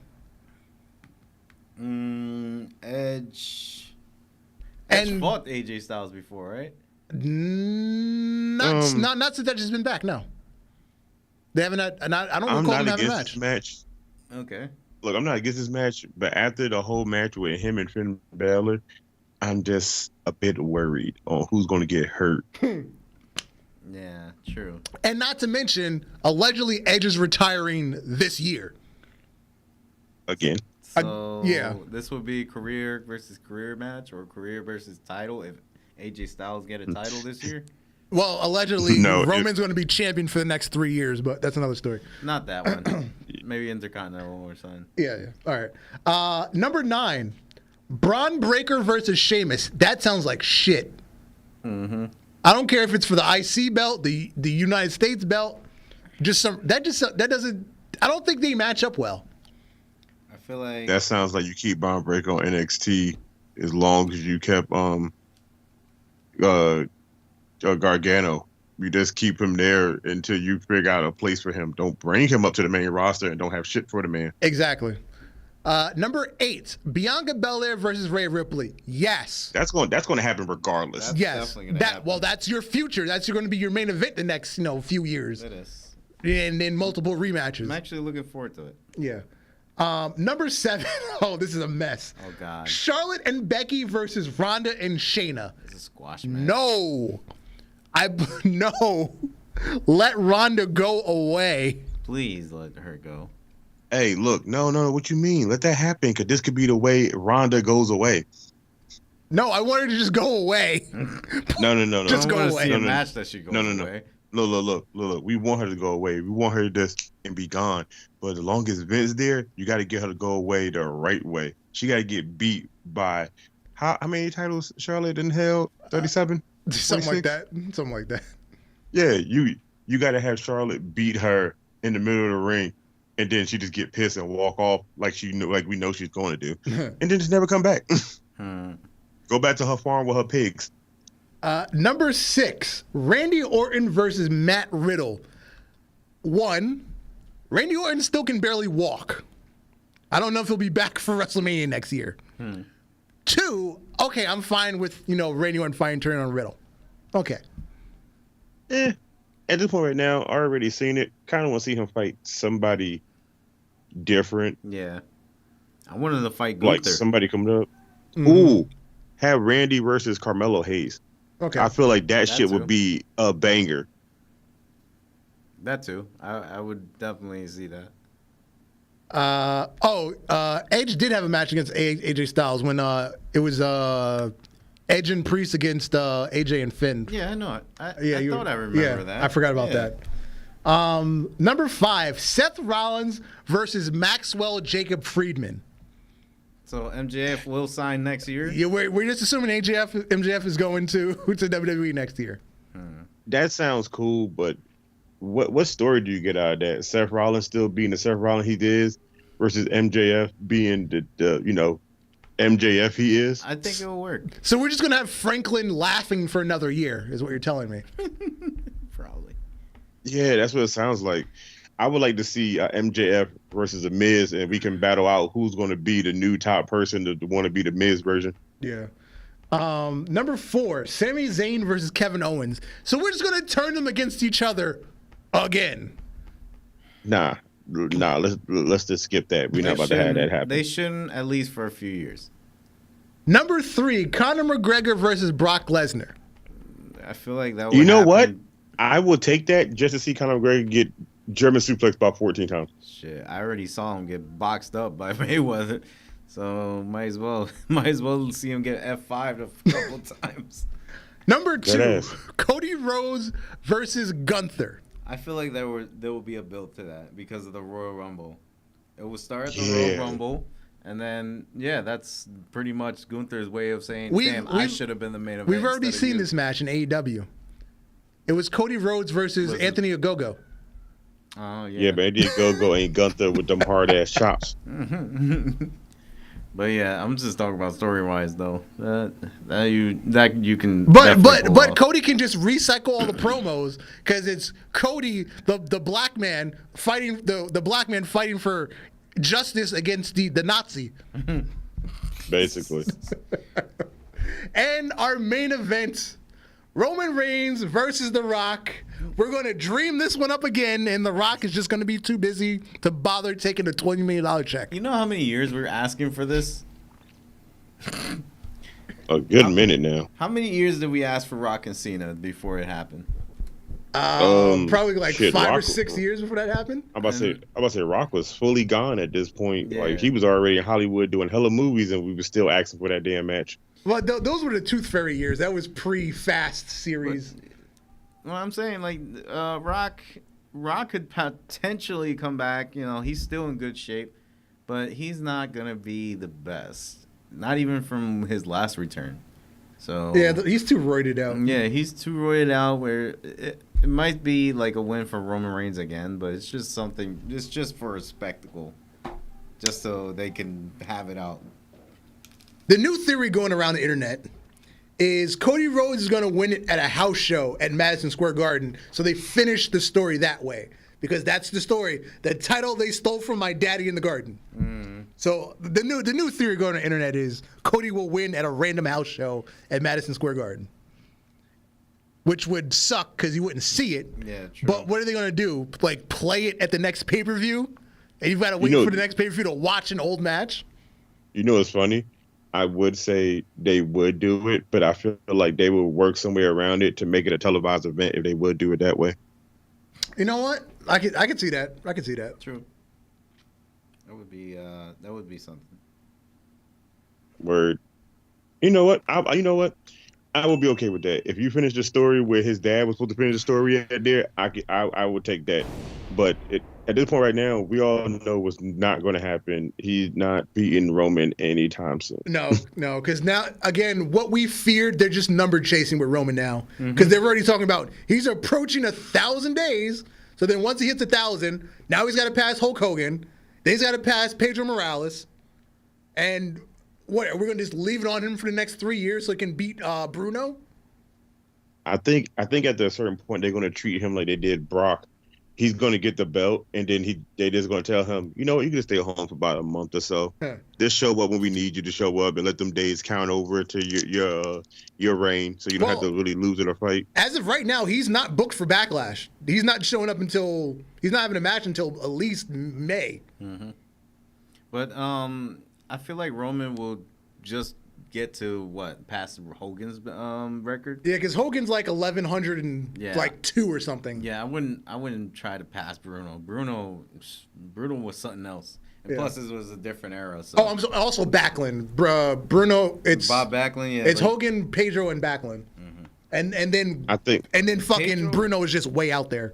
Edge And fought AJ Styles before, right? not since Edge has been back, no. They haven't had, I don't recall them having a match. Okay. Look, I'm not against this match, but after the whole match with him and Finn Balor, I'm just a bit worried on who's going to get hurt. Yeah, true. And not to mention, allegedly Edge is retiring this year. Again. So yeah. This would be career versus career match or career versus title if AJ Styles get a title this year? Well, allegedly Roman's going to be champion for the next 3 years, but that's another story. Not that one. Maybe Intercontinental or something. Yeah. All right. Number 9, Braun Breaker versus Sheamus. That sounds like shit. Mm-hmm. I don't care if it's for the IC belt, the United States belt. That doesn't. I don't think they match up well. I feel like that sounds like you keep Braun Breaker on NXT as long as you kept Gargano. You just keep him there until you figure out a place for him. Don't bring him up to the main roster and don't have shit for the man. Exactly. Number 8, Bianca Belair versus Rhea Ripley. Yes. That's going to happen regardless. That's definitely gonna happen. Well, that's your future. That's going to be your main event the next few years. It is. And then multiple rematches. I'm actually looking forward to it. Yeah. Number 7. Oh, this is a mess. Oh God. Charlotte and Becky versus Ronda and Shayna. It's a squash match. No. No. Let Ronda go away. Please let her go. Hey, look, no, what you mean? Let that happen, because this could be the way Ronda goes away. No, I want her to just go away. No. Just go away. See a match that she goes away. Look. We want her to go away. We want her to just and be gone. But as long as Vince there, you got to get her to go away the right way. She got to get beat by how many titles Charlotte didn't held? 37? Something like that. Yeah, you got to have Charlotte beat her in the middle of the ring, and then she just get pissed and walk off like we know she's going to do, and then just never come back. Go back to her farm with her pigs. Number 6, Randy Orton versus Matt Riddle. 1, Randy Orton still can barely walk. I don't know if he'll be back for WrestleMania next year. 2, okay, I'm fine with Randy Orton fighting turn on Riddle. Okay. At this point right now, I already seen it. Kind of want to see him fight somebody different. Yeah. I wanted to fight Gunther. Like somebody coming up. Ooh, have Randy versus Carmelo Hayes. Okay. I feel like that shit would be a banger. That too. I would definitely see that. Edge did have a match against AJ Styles when it was Edge and Priest against AJ and Finn. Yeah, I know it. I thought I remember that. I forgot about that. Number 5, Seth Rollins versus Maxwell Jacob Friedman. So MJF will sign next year? Yeah, we're just assuming MJF is going to WWE next year. that sounds cool, but what story do you get out of that? Seth Rollins still being the Seth Rollins he is versus MJF being the MJF he is. I think it will work. So we're just gonna have Franklin laughing for another year, is what you're telling me. Probably. Yeah, that's what it sounds like. I would like to see MJF versus a Miz, and we can battle out who's going to be the new top person to want to be the Miz version. Yeah. Number 4, Sami Zayn versus Kevin Owens. So we're just gonna turn them against each other again. Nah. Let's just skip that. We're not about to have that happen. They shouldn't, at least for a few years. Number 3, Conor McGregor versus Brock Lesnar. I feel like that would You know happen. what? I will take that just to see Conor McGregor get German suplex about 14 times. Shit, I already saw him get boxed up by Mayweather, so might as well see him get F5'd a couple times. Number 2, ass. Cody Rhodes versus Gunther. I feel like there will be a build to that because of the Royal Rumble. It will start at the Yeah. Royal Rumble, and then that's pretty much Gunther's way of saying, "Damn, I we've- should have been the main event." We've already instead of seen you." this match in AEW. It was Cody Rhodes versus Anthony Ogogo. Oh Yeah, but Eddie Go ain't Gunther with them hard ass chops. But yeah, I'm just talking about story wise though. That you can. But definitely pull off. Cody can just recycle all the promos because it's Cody, the black man fighting the black man fighting for justice against the Nazi. Basically. And our main event, Roman Reigns versus The Rock. We're going to dream this one up again, and The Rock is just going to be too busy to bother taking a $20 million check. You know how many years we were asking for this? A good minute now. How many years did we ask for Rock and Cena before it happened? Probably like shit, 5 or Rock- 6 years before that happened. I'm about to say Rock was fully gone at this point. Yeah. Like he was already in Hollywood doing hella movies, and we were still asking for that damn match. Well, those were the Tooth Fairy years. That was pre-Fast series. Well, I'm saying like Rock could potentially come back. You know, he's still in good shape, but he's not gonna be the best. Not even from his last return. So Yeah, he's too roided out. yeah, he's too roided out. Where it might be like a win for Roman Reigns again, but it's just something. It's just for a spectacle, just so they can have it out. The new theory going around the internet is Cody Rhodes is going to win it at a house show at Madison Square Garden, so they finish the story that way. Because that's the story. The title they stole from my daddy in the garden. So the new theory going on the internet is Cody will win at a random house show at Madison Square Garden. Which would suck because you wouldn't see it. Yeah, true. But what are they going to do? Like play it at the next pay-per-view? And you've got to wait for the next pay-per-view to watch an old match? You know what's funny? I would say they would do it, but I feel like they would work some way around it to make it a televised event if they would do it that way. You know what? I could see that. I could see that. True. That would be something. Word. You know what? I would be okay with that. If you finish the story where his dad was supposed to finish the story at there, I would take that. But at this point right now, we all know what's not going to happen. He's not beating Roman anytime soon. No, because now, again, what we feared, they're just number chasing with Roman now. Because they're already talking about he's approaching 1,000 days. So then once he hits 1,000, now he's got to pass Hulk Hogan. Then he's got to pass Pedro Morales. And what, are we going to just leave it on him for the next 3 years so he can beat Bruno? I think at a certain point, they're going to treat him like they did Brock. He's going to get the belt, and then they just going to tell him, you know what, you can stay home for about a month or so. Just show up when we need you to show up, and let them days count over to your reign, so you don't have to really lose it or fight. As of right now, he's not booked for Backlash. He's not showing up he's not having a match until at least May. But I feel like Roman will just get to past Hogan's record. Yeah, because Hogan's like 1,102 or something. Yeah, I wouldn't try to pass Bruno. Bruno was something else. And plus, this was a different era. So. Oh, also Backlund, Bruno. It's Bob Backlund. Yeah, it's Hogan, Pedro, and Backlund. And then fucking Pedro? Bruno is just way out there.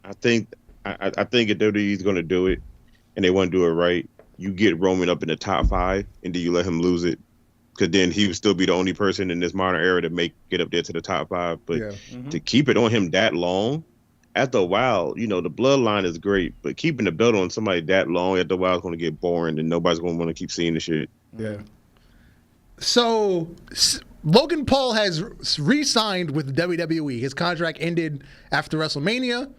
I think if WWE's going to do it, and they want to do it right, you get Roman up in the top 5, and then you let him lose it. because then he would still be the only person in this modern era to make it up there to the top 5. But Yeah. to keep it on him that long, after a while, the bloodline is great, but keeping the belt on somebody that long after a while is going to get boring, and nobody's going to want to keep seeing the shit. Yeah. So Logan Paul has re-signed with WWE. His contract ended after WrestleMania,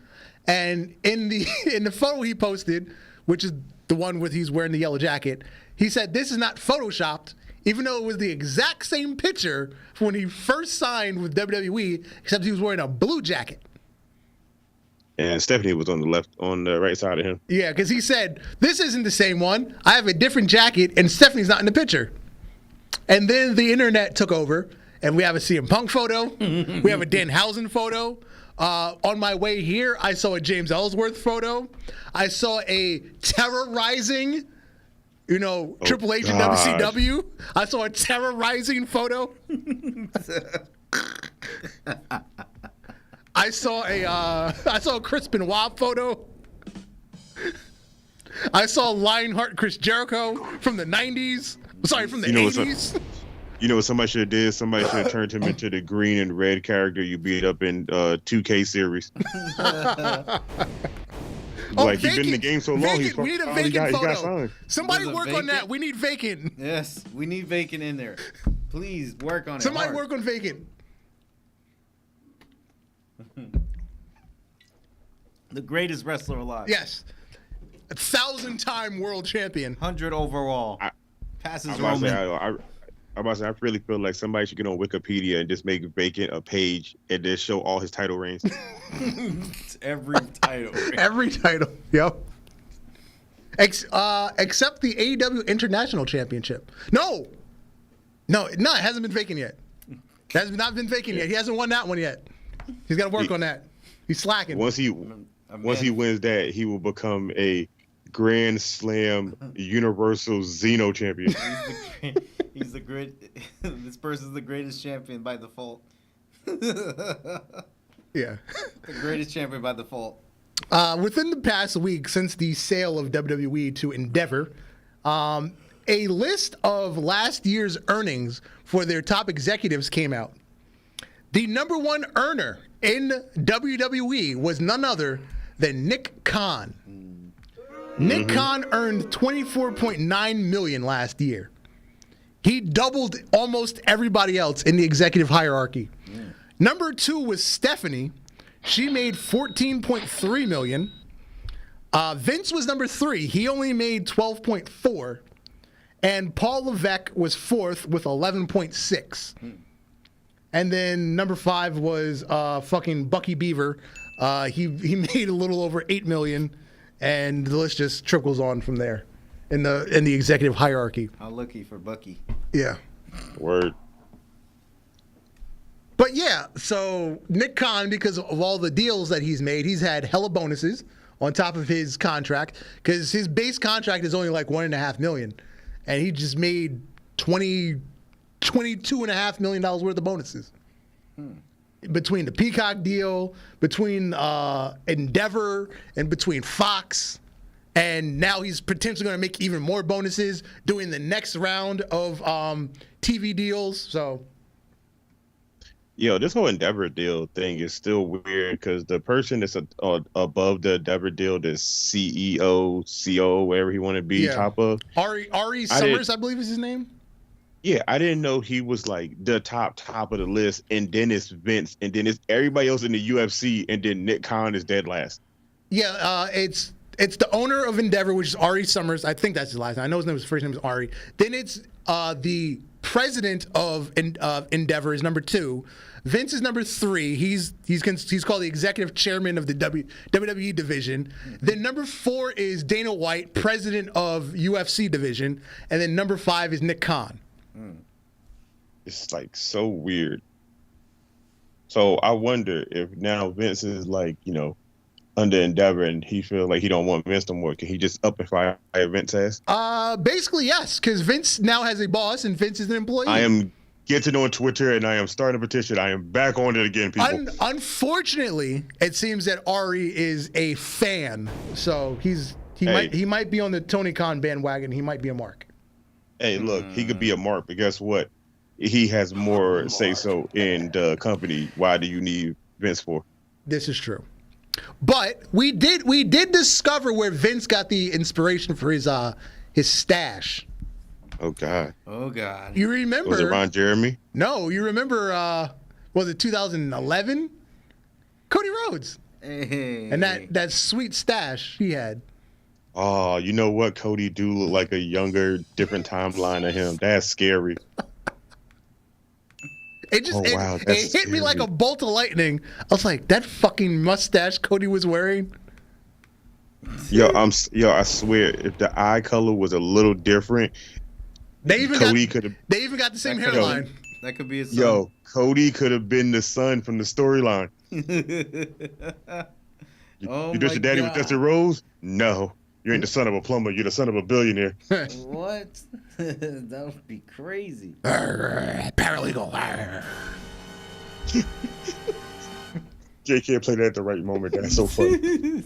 and in the photo he posted, which is the one with he's wearing the yellow jacket, he said this is not photoshopped, even though it was the exact same picture from when he first signed with WWE, except he was wearing a blue jacket. And Stephanie was on the right side of him. Yeah, because he said, this isn't the same one. I have a different jacket, and Stephanie's not in the picture. And then the internet took over, and we have a CM Punk photo. We have a Danhausen photo. On my way here, I saw a James Ellsworth photo. I saw a terrorizing, Triple H and WCW. I saw a terrorizing photo. I saw a Chris Benoit photo. I saw Lionheart Chris Jericho from the 90s. Sorry, from the 80s. What somebody should have did? Somebody should have turned him into the green and red character you beat up in 2K series. He's been in the game so long. Vacant. We need a vacant photo. Somebody work vacant? on that. We need vacant. Yes, we need vacant in there. Please work on it. Somebody work on vacant. The greatest wrestler alive. Yes. 1,000-time world champion. 100 overall. Passes I'm Roman. about to say, I really feel like somebody should get on Wikipedia and just make vacant a page and then show all his title reigns. Every title. Every title. Yep. Except the AEW International Championship. No, it hasn't been vacant yet. It has not been vacant yet. He hasn't won that one yet. He's got to work on that. He's slacking. Once he wins that, he will become a Grand Slam Universal Xeno champion. He's the great. This person's the greatest champion by default. Yeah. The greatest champion by default. Within the past week, since the sale of WWE to Endeavor, a list of last year's earnings for their top executives came out. The number one earner in WWE was none other than Nick Khan. Nick Khan earned $24.9 million last year. He doubled almost everybody else in the executive hierarchy. Number 2 was Stephanie. She made $14.3 million. Vince was number 3. He only made $12.4. And Paul Levesque was 4th with $11.6. And then number 5 was fucking Bucky Beaver. He made a little over $8 million. And the list just trickles on from there in the executive hierarchy. How lucky for Bucky. Yeah. Word. But yeah, so Nick Khan, because of all the deals that he's made, he's had hella bonuses on top of his contract, because his base contract is only like $1.5 million, and he just made $22.5 million worth of bonuses. Between the Peacock deal, between Endeavor, and between Fox, and now he's potentially going to make even more bonuses doing the next round of TV deals. So, this whole Endeavor deal thing is still weird because the person that's above the Endeavor deal, the CEO, CO, wherever he want to be, top of Ari Summers, I believe is his name. Yeah, I didn't know he was like the top of the list, and then it's Vince, and then it's everybody else in the UFC, and then Nick Khan is dead last. Yeah, it's the owner of Endeavor, which is Ari Summers. I think that's his last name. I know his first name is Ari. Then it's the president of Endeavor is number 2. Vince is number 3. He's called the executive chairman of the WWE division. Then number 4 is Dana White, president of UFC division, and then number 5 is Nick Khan. It's like so weird. So I wonder if now Vince is like, under Endeavor and he feels like he don't want Vince no more. Can he just up and fire Vince ass? Basically, yes, because Vince now has a boss and Vince is an employee. I am getting on Twitter and I am starting a petition. I am back on it again, people. Unfortunately, it seems that Ari is a fan. So he might be on the Tony Khan bandwagon. He might be a mark. Hey, look, he could be a mark, but guess what? He has more say so in the company. Why do you need Vince for? This is true. But we did discover where Vince got the inspiration for his stash. Oh God. Oh God. You remember? Was it Ron Jeremy? No, you remember? Was it 2011? Cody Rhodes. Hey. And that sweet stash he had. Oh, you know what? Cody do look like a younger, different timeline of him. That's scary. It just Oh, wow, it that's hit me like a scary. bolt of lightning. I was like, that fucking mustache Cody was wearing. I swear, if the eye color was a little different, They even Cody could have. got the same That could've hairline. That could be a son. Yo, Cody could have been the son from the storyline. Oh You just my your daddy with God. Dusty Rose? No, you ain't the son of a plumber. You're the son of a billionaire. What? That would be crazy. Paralegal. Jay can't play that at the right moment. That's so funny.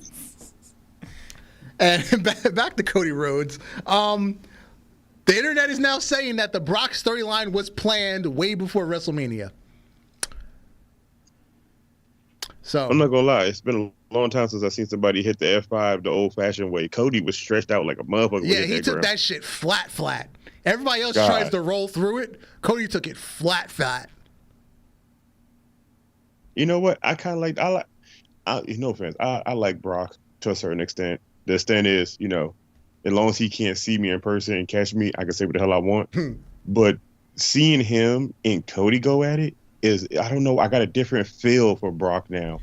And back to Cody Rhodes. The internet is now saying that the Brock storyline was planned way before WrestleMania. So I'm not gonna lie, it's been a long time since I've seen somebody hit the F5 the old-fashioned way. Cody was stretched out like a motherfucker. yeah, he took that shit flat. Everybody else tries to roll through it. Cody took it flat. You know what? No offense. I like Brock to a certain extent. The extent is, as long as he can't see me in person and catch me, I can say what the hell I want. But seeing him and Cody go at it is, I don't know, I got a different feel for Brock now.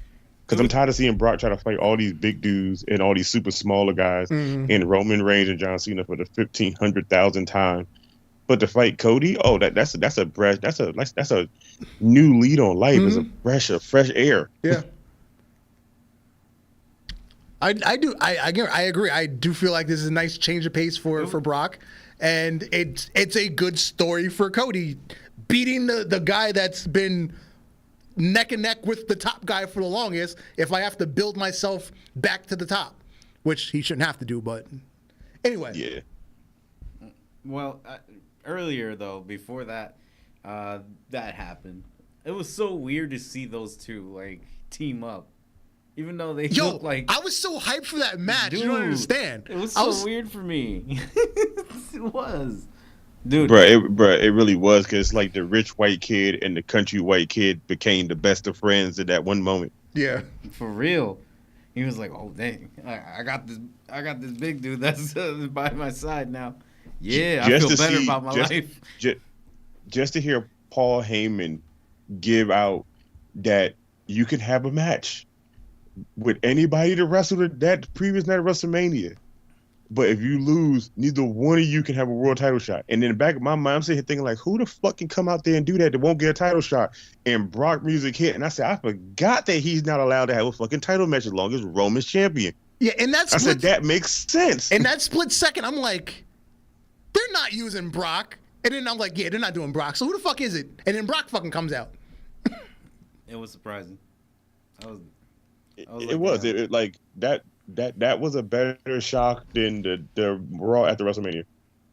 Because I'm tired of seeing Brock try to fight all these big dudes and all these super smaller guys and Roman Reigns and John Cena for the 1,500,000th time. But to fight Cody, that's a new lead on life. It's a fresh air. Yeah. I agree. I do feel like this is a nice change of pace for Brock, and it's a good story for Cody, beating the guy that's been neck and neck with the top guy for the longest. If I have to build myself back to the top, which he shouldn't have to do, but anyway. Yeah. Well, earlier though, before that happened, it was so weird to see those two like team up. Even though they look like... I was so hyped for that match. Dude, you don't understand. It was so weird for me. It was. Dude. Bruh, it really was, because like the rich white kid and the country white kid became the best of friends at that one moment. Yeah. For real. He was like, oh, dang. I got this big dude that's by my side now. Yeah, I feel better about my life. Just to hear Paul Heyman give out that you can have a match with anybody to wrestle that previous night of WrestleMania, but if you lose, neither one of you can have a world title shot. And in the back of my mind, I'm sitting here thinking like, who the fuck can come out there and do that won't get a title shot? And Brock music hit, and I said, I forgot that he's not allowed to have a fucking title match as long as Roman's champion. Yeah, and I said that makes sense. In that split second, I'm like, they're not using Brock. And then I'm like, yeah, they're not doing Brock. So who the fuck is it? And then Brock fucking comes out. It was surprising. It was that was a better shock than the Raw after WrestleMania.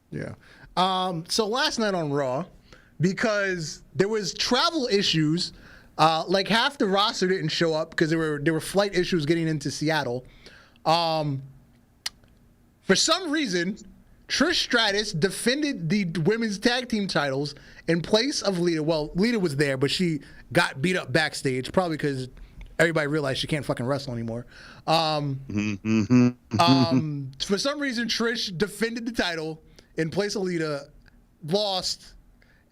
Yeah. So last night on Raw, because there was travel issues, like half the roster didn't show up because there were flight issues getting into Seattle. For some reason, Trish Stratus defended the women's tag team titles in place of Lita. Well, Lita was there, but she got beat up backstage, probably because everybody realized she can't fucking wrestle anymore. For some reason, Trish defended the title in place of Lita, lost,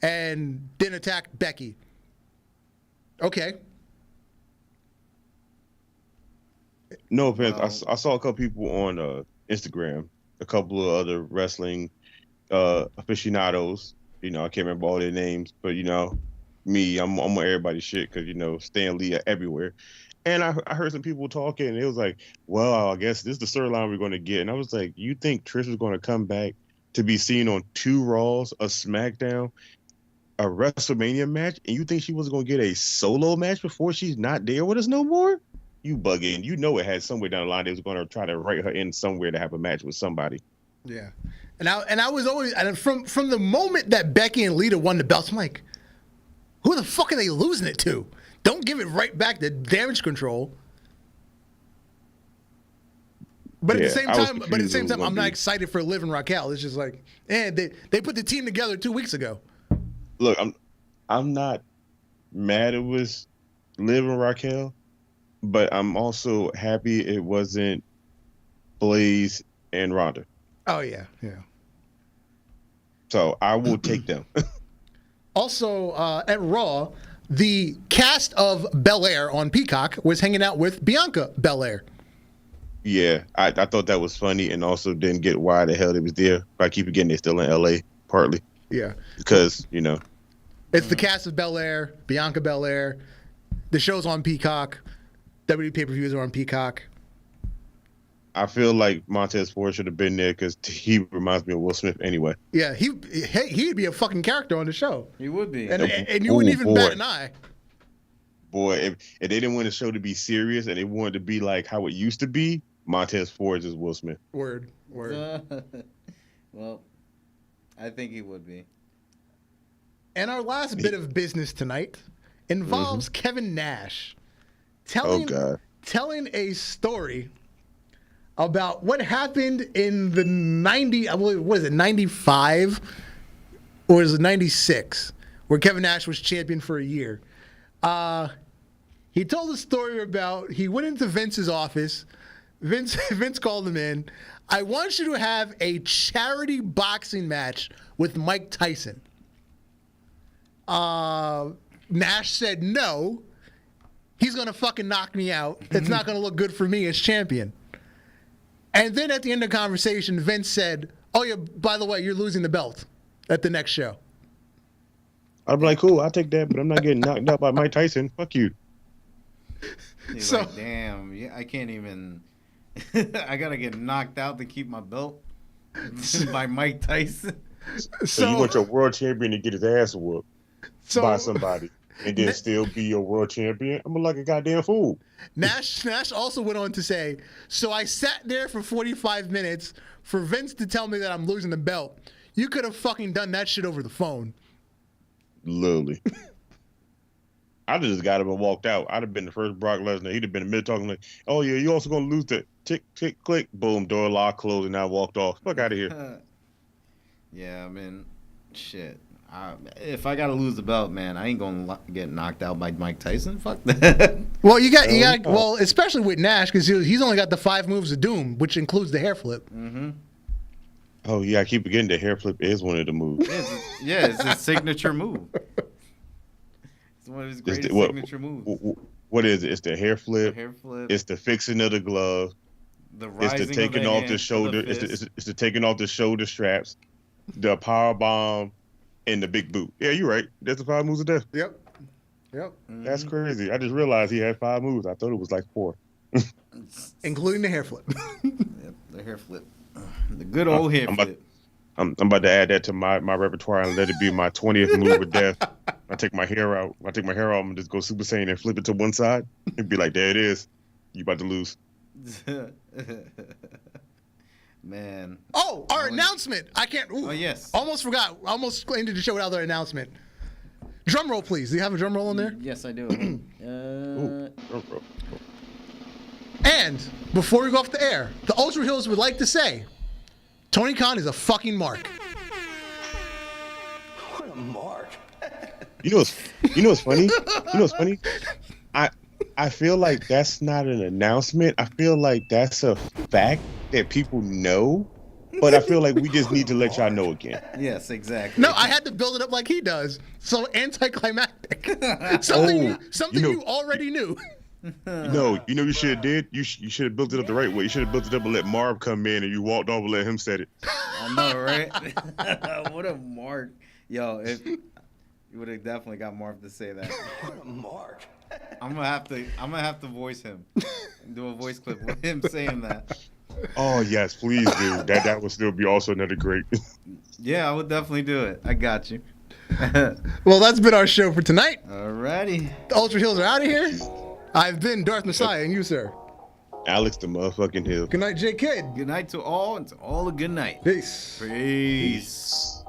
and then attacked Becky. Okay. No offense. I saw a couple people on Instagram, a couple of other wrestling aficionados. I can't remember all their names, but me, I'm on everybody's shit because Stan Lee are everywhere. And I heard some people talking, and it was like, well, I guess this is the storyline we're going to get. And I was like, you think Trish is going to come back to be seen on 2 Raws, a SmackDown, a WrestleMania match, and you think she was going to get a solo match before she's not there with us no more? You bugging. It had somewhere down the line they was going to try to write her in somewhere to have a match with somebody. Yeah. And I was always, and from the moment that Becky and Lita won the belts, I'm like, who the fuck are they losing it to? Don't give it right back to Damage Control. But at the same time, I'm not excited for Liv and Raquel. It's just like, they put the team together 2 weeks ago. Look, I'm not mad it was Liv and Raquel, but I'm also happy it wasn't Blaze and Ronda. Oh yeah. So I will take them. Also, at Raw, the cast of Belair on Peacock was hanging out with Bianca Belair. Yeah, I thought that was funny, and also didn't get why the hell they was there. But I keep forgetting they're still in LA, partly. Yeah. Because, It's the cast of Belair, Bianca Belair. The show's on Peacock. WWE pay-per-views are on Peacock. I feel like Montez Ford should have been there because he reminds me of Will Smith anyway. Yeah, he'd be a fucking character on the show. He would be. And you wouldn't even bat an eye. Boy, if they didn't want the show to be serious and they wanted to be like how it used to be, Montez Ford is Will Smith. Word. Well, I think he would be. And our last bit of business tonight involves Kevin Nash telling a story about what happened in the 95 or is it 96, where Kevin Nash was champion for a year. He told a story about he went into Vince's office. Vince called him in. I want you to have a charity boxing match with Mike Tyson. Nash said no. He's going to fucking knock me out. It's not going to look good for me as champion. And then at the end of the conversation, Vince said, oh, yeah, by the way, you're losing the belt at the next show. I'd be like, cool, I'll take that, but I'm not getting knocked out by Mike Tyson. Fuck you. He's like, damn, yeah, I can't even. I got to get knocked out to keep my belt by Mike Tyson. So you want your world champion to get his ass whooped by somebody and then still be your world champion? I'm like a goddamn fool. Nash also went on to say, so I sat there for 45 minutes for Vince to tell me that I'm losing the belt. You could have fucking done that shit over the phone. Literally. I'd have just got him and walked out. I'd have been the first Brock Lesnar. He'd have been in the middle talking like, oh yeah, you also going to lose the tick, tick, click. Boom, door lock, closed, and I walked off. Fuck out of here. Yeah, I mean, shit. If I gotta lose the belt, man, I ain't gonna get knocked out by Mike Tyson. Fuck that. Well, you got. Well, especially with Nash, because he's only got the 5 moves of doom, which includes the hair flip. Mm-hmm. Oh yeah, I keep forgetting the hair flip is one of the moves. It's his signature move. It's one of his greatest signature moves. What is it? It's the hair flip. The hair flip. It's the fixing of the glove. It's the taking off the shoulder. It's the taking off the shoulder straps. The power bomb. And the big boot. Yeah, you're right. That's the 5 moves of death. Yep. Mm-hmm. That's crazy. I just realized he had 5 moves. I thought it was like 4. Including the hair flip. Yep, the hair flip. The good old hair flip. I'm about to add that to my repertoire and let it be my 20th move of death. I take my hair out. And just go Super Saiyan and flip it to one side. And be like, there it is. You about to lose. Man. Oh, our announcement. I can't. Ooh, oh, yes. Almost forgot. Almost ended the show without our announcement. Drum roll, please. Do you have a drum roll in there? Yes, I do. Drum roll. And before we go off the air, the Ultra Heelz would like to say, Tony Khan is a fucking mark. What a mark. You know what's funny? I feel like that's not an announcement. I feel like that's a fact that people know, but I feel like we just need to let y'all know again. Yes, exactly. No, I had to build it up like he does. So anticlimactic. Something you already knew. No, you should have did? You should have built it up the right way. You should have built it up and let Marv come in and you walked off and let him set it. I know, right? What a mark. Yo, you would have definitely got Marv to say that. What a mark. I'm gonna have to voice him. Do a voice clip with him saying that. Oh yes, please do. That would still be also another great. Yeah, I would definitely do it. I got you. Well, that's been our show for tonight. Alrighty. The Ultra Heelz are out of here. I've been Darth Messiah, and you, sir. Alex the motherfucking Hill. Good night, J Kid. Good night to all, and to all a good night. Peace. Peace.